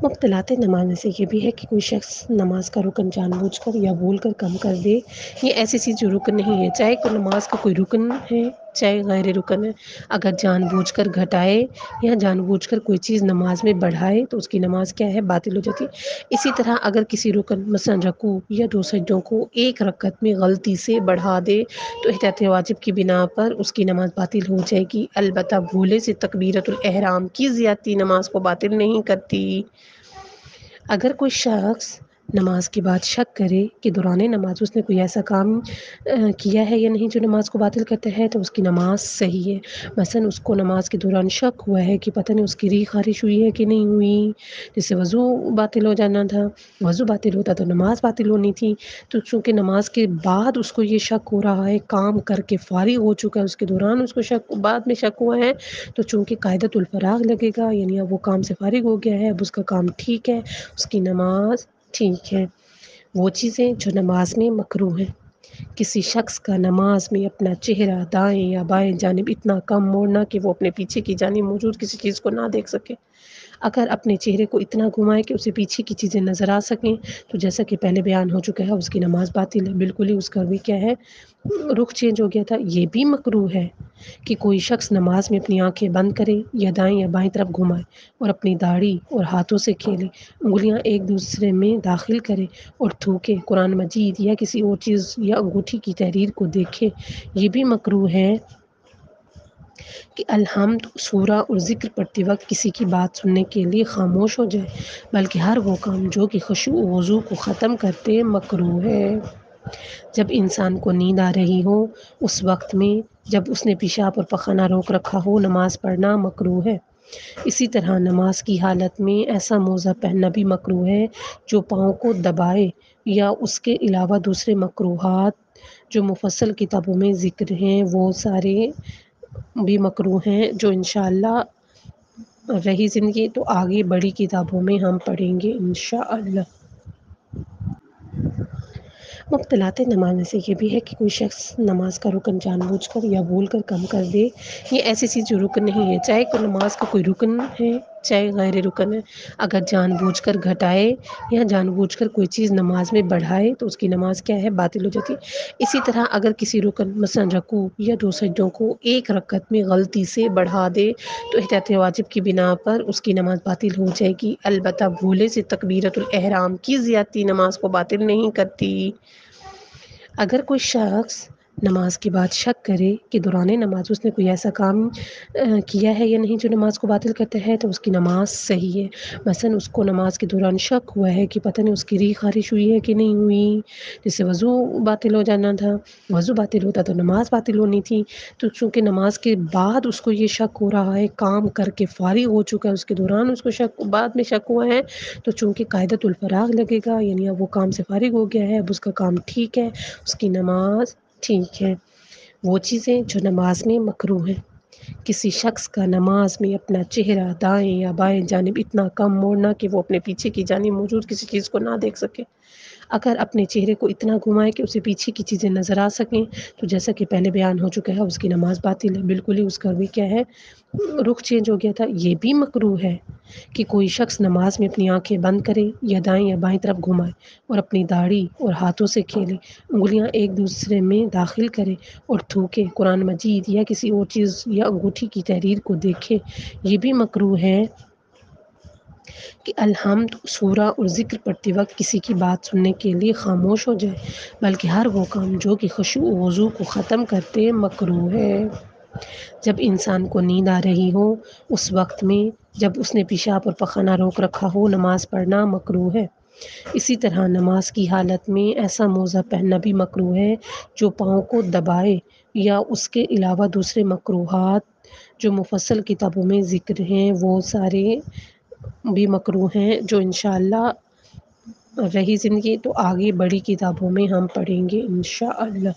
مبطلات نماز میں سے یہ بھی ہے کہ کوئی شخص نماز کا رکن جان بوجھ کر یا بھول کر کم کر دے۔ یہ ایسی چیز جو رکن نہیں ہے، چاہے کوئی نماز کا کوئی رکن ہے چاہے غیر رکن ہے، اگر جان بوجھ کر گھٹائے یا جان بوجھ کر کوئی چیز نماز میں بڑھائے تو اس کی نماز کیا ہے؟ باطل ہو جاتی ہے۔ اسی طرح اگر کسی رکن مثلا رکوع یا دو سجدوں کو ایک رکعت میں غلطی سے بڑھا دے تو احتیاط واجب کی بنا پر اس کی نماز باطل ہو جائے گی، البتہ بھولے سے تکبیرۃ الاحرام کی زیادتی نماز کو باطل نہیں کرتی۔ اگر کوئی شخص نماز کے بعد شک کرے کہ دوران نماز اس نے کوئی ایسا کام کیا ہے یا نہیں جو نماز کو باطل کرتا ہے تو اس کی نماز صحیح ہے۔ مثلا اس کو نماز کے دوران شک ہوا ہے کہ پتہ نہیں اس کی ریح خارج ہوئی ہے کہ نہیں ہوئی، جس سے وضو باطل ہو جانا تھا، وضو باطل ہوتا تو نماز باطل ہونی تھی، تو چونکہ نماز کے بعد اس کو یہ شک ہو رہا ہے، کام کر کے فارغ ہو چکا ہے، اس کے دوران اس کو شک بعد میں شک ہوا ہے، تو چونکہ قاعدۃ الفراغ لگے گا، یعنی اب وہ کام سے فارغ ہو گیا ہے، اب اس کا کام ٹھیک ہے، اس کی نماز ٹھیک ہے۔ وہ چیزیں جو نماز میں مکروہ ہیں، کسی شخص کا نماز میں اپنا چہرہ دائیں یا بائیں جانب اتنا کم موڑنا کہ وہ اپنے پیچھے کی جانب موجود کسی چیز کو نہ دیکھ سکے، اگر اپنے چہرے کو اتنا گھمائے کہ اسے پیچھے کی چیزیں نظر آ سکیں تو جیسا کہ پہلے بیان ہو چکا ہے اس کی نماز باطل ہے، بالکل ہی اس کا بھی کیا ہے؟ رخ چینج ہو گیا تھا۔ یہ بھی مکروہ ہے کہ کوئی شخص نماز میں اپنی آنکھیں بند کرے یا دائیں یا بائیں طرف گھمائے اور اپنی داڑھی اور ہاتھوں سے کھیلے، انگلیاں ایک دوسرے میں داخل کرے اور تھوکے، قرآن مجید یا کسی اور چیز یا انگوٹھی کی تحریر کو دیکھے۔ یہ بھی مکروہ ہے کہ الحمد، سورہ اور ذکر پڑھتے وقت کسی کی بات سننے کے لیے خاموش ہو جائے، بلکہ ہر وہ کام جو کہ خشوع و وضو کو ختم کرتے مکروہ ہے۔ جب انسان کو نیند آ رہی ہو اس وقت میں جب اس نے پیشاب اور پخانہ روک رکھا ہو نماز پڑھنا مکروہ ہے۔ اسی طرح نماز کی حالت میں ایسا موزہ پہننا بھی مکروہ ہے جو پاؤں کو دبائے، یا اس کے علاوہ دوسرے مکروہات جو مفصل کتابوں میں ذکر ہیں وہ سارے بھی مکروہ ہیں، جو انشاءاللہ رہی زندگی تو آگے بڑی کتابوں میں ہم پڑھیں گے انشاءاللہ۔ مبطلات نماز میں سے یہ بھی ہے کہ کوئی شخص نماز کا رکن جان بوجھ کر یا بھول کر کم کر دے۔ یہ ایسی چیز جو رکن نہیں ہے، چاہے کوئی نماز کا کوئی رکن ہے چاہے غیر رکن ہے، اگر جان بوجھ کر گھٹائے یا جان بوجھ کر کوئی چیز نماز میں بڑھائے تو اس کی نماز کیا ہے؟ باطل ہو جاتی ہے۔ اسی طرح اگر کسی رکن مثلا رکوع یا دو سجدوں کو ایک رکعت میں غلطی سے بڑھا دے تو احتیاط واجب کی بنا پر اس کی نماز باطل ہو جائے گی، البتہ بھولے سے تکبیرۃ الاحرام کی زیادتی نماز کو باطل نہیں کرتی۔ اگر کوئی شخص نماز کے بعد شک کرے کہ دوران نماز اس نے کوئی ایسا کام کیا ہے یا نہیں جو نماز کو باطل کرتا ہے تو اس کی نماز صحیح ہے۔ مثلا اس کو نماز کے دوران شک ہوا ہے کہ پتہ نہیں اس کی ریح خارج ہوئی ہے کہ نہیں ہوئی، جس سے وضو باطل ہو جانا تھا، وضو باطل ہوتا تو نماز باطل ہونی تھی، تو چونکہ نماز کے بعد اس کو یہ شک ہو رہا ہے، کام کر کے فارغ ہو چکا ہے، اس کے دوران اس کو شک بعد میں شک ہوا ہے، تو چونکہ قاعدۃ الفراغ لگے گا، یعنی اب وہ کام سے فارغ ہو گیا ہے، اب اس کا کام ٹھیک ہے، اس کی نماز ٹھیک ہے۔ وہ چیزیں جو نماز میں مکروہ ہیں، کسی شخص کا نماز میں اپنا چہرہ دائیں یا بائیں جانب اتنا کم موڑنا کہ وہ اپنے پیچھے کی جانب موجود کسی چیز کو نہ دیکھ سکے، اگر اپنے چہرے کو اتنا گھمائے کہ اسے پیچھے کی چیزیں نظر آ سکیں تو جیسا کہ پہلے بیان ہو چکا ہے اس کی نماز باطل ہے، بالکل ہی اس کا بھی کیا ہے؟ رخ چینج ہو گیا تھا۔ یہ بھی مکروہ ہے کہ کوئی شخص نماز میں اپنی آنکھیں بند کرے یا دائیں یا بائیں طرف گھمائے اور اپنی داڑھی اور ہاتھوں سے کھیلے، انگلیاں ایک دوسرے میں داخل کرے اور تھوکے، قرآن مجید یا کسی اور چیز یا انگوٹھی کی تحریر کو دیکھے۔ یہ بھی مکروہ ہے کہ الحمد، سورہ اور ذکر پڑھتے وقت کسی کی بات سننے کے لیے خاموش ہو جائے، بلکہ ہر وہ کام جو کہ خشوع و وضو کو ختم کرتے مکروہ ہے۔ جب انسان کو نیند آ رہی ہو اس وقت میں جب اس نے پیشاب اور پخانہ روک رکھا ہو نماز پڑھنا مکروہ ہے۔ اسی طرح نماز کی حالت میں ایسا موزہ پہننا بھی مکروہ ہے جو پاؤں کو دبائے، یا اس کے علاوہ دوسرے مکروہات جو مفصل کتابوں میں ذکر ہیں وہ سارے بھی مکروہ ہیں، جو انشاءاللہ رہی زندگی تو آگے بڑی کتابوں میں ہم پڑھیں گے انشاءاللہ۔